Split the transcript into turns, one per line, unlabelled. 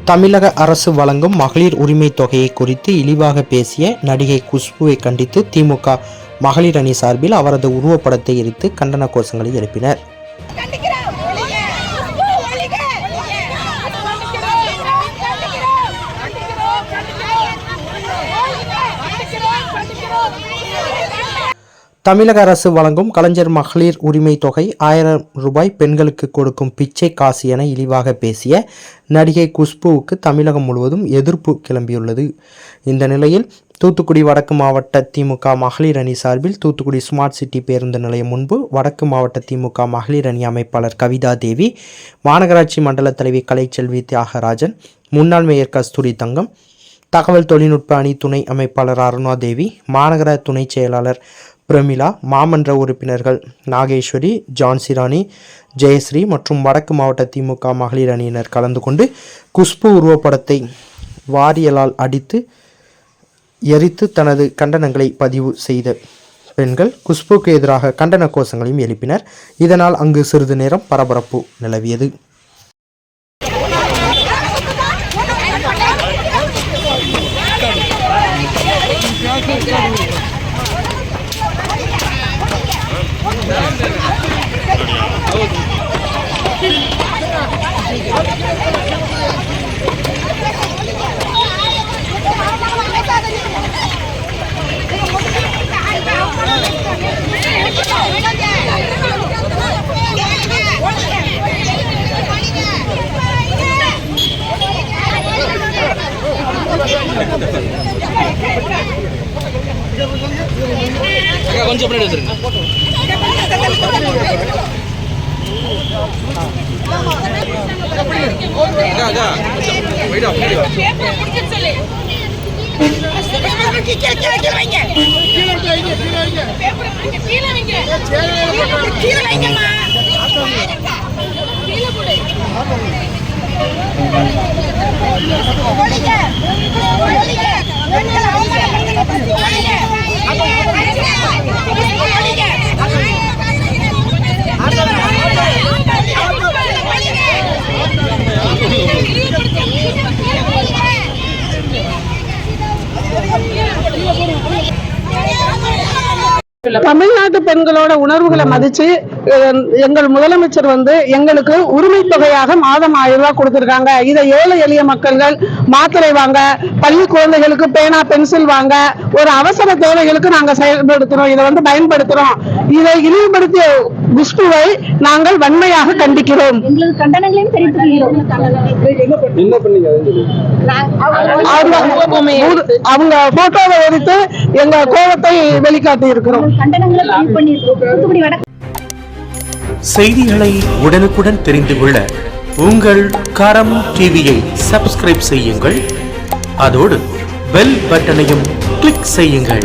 தமிழக அரசு வழங்கும் மகளிர் உரிமை தொகையை குறித்து இழிவாக பேசிய நடிகை குஷ்புவை கண்டித்து திமுக மகளிர் அணி சார்பில் அவரது உருவப்படத்தை எரித்து கண்டன கோஷங்களை எழுப்பினர். தமிழக அரசு வழங்கும் கலைஞர் மகளிர் உரிமை தொகை 1000 ரூபாய் பெண்களுக்கு கொடுக்கும் பிச்சை காசு என இழிவாக பேசிய நடிகை குஷ்புவுக்கு தமிழகம் முழுவதும் எதிர்ப்பு கிளம்பியுள்ளது. இந்த நிலையில் தூத்துக்குடி வடக்கு மாவட்ட திமுக மகளிர் அணி சார்பில் தூத்துக்குடி ஸ்மார்ட் சிட்டி பேருந்து நிலையம் முன்பு வடக்கு மாவட்ட திமுக மகளிர் அணி அமைப்பாளர் கவிதா தேவி, மாநகராட்சி மண்டல தலைவி கலைச்செல்வி தியாகராஜன், முன்னாள் மேயர் கஸ்தூரி தங்கம், தகவல் தொழில்நுட்ப அணி துணை அமைப்பாளர் அருணா தேவி, மாநகர துணை செயலாளர் பிரமிளா, மாமன்ற உறுப்பினர்கள் நாகேஸ்வரி, ஜான்சிராணி, ஜெயஸ்ரீ மற்றும் வடக்கு மாவட்ட திமுக மகளிர் அணியினர் கலந்து கொண்டு குஷ்பு உருவப்படத்தை வாரியலால் அடித்து எரித்து தனது கண்டனங்களை பதிவு செய்த பெண்கள் குஷ்புக்கு எதிராக கண்டன கோஷங்களையும் எழுப்பினர். இதனால் அங்கு சிறிது நேரம் பரபரப்பு நிலவியது.
கொஞ்சம் பின்னாடி வந்துருங்க.
தமிழ்நாட்டு பெண்களோட உணர்வுகளை மதிச்சு எங்கள் முதலமைச்சர் எங்களுக்கு உரிமை தொகையாக மாதம் 1000 ரூபாய் கொடுத்திருக்காங்க. இதை ஏழை எளிய மக்கள்கள் மாத்திரை வாங்க, பள்ளி குழந்தைகளுக்கு பேனா பென்சில் வாங்க, ஒரு அவசர தேவைகளுக்கு நாங்க செயல்படுத்துறோம். இதை பயன்படுத்துறோம். இதை இழிவுபடுத்திய குஷ்புவை நாங்கள் வன்மையாக கண்டிக்கிறோம்.
கண்டனங்களையும் தெரிவித்துள்ளோம்.
அவங்க போட்டோவை எடுத்து எங்க கோபத்தை வெளிக்காட்டி இருக்கிறோம்.
செய்திகளை உடனுக்குடன் தெரிந்து கொள்ள உங்கள் கரம் டிவியை சப்ஸ்கிரைப் செய்யுங்கள். அதோடு பெல் பட்டனையும் கிளிக் செய்யுங்கள்.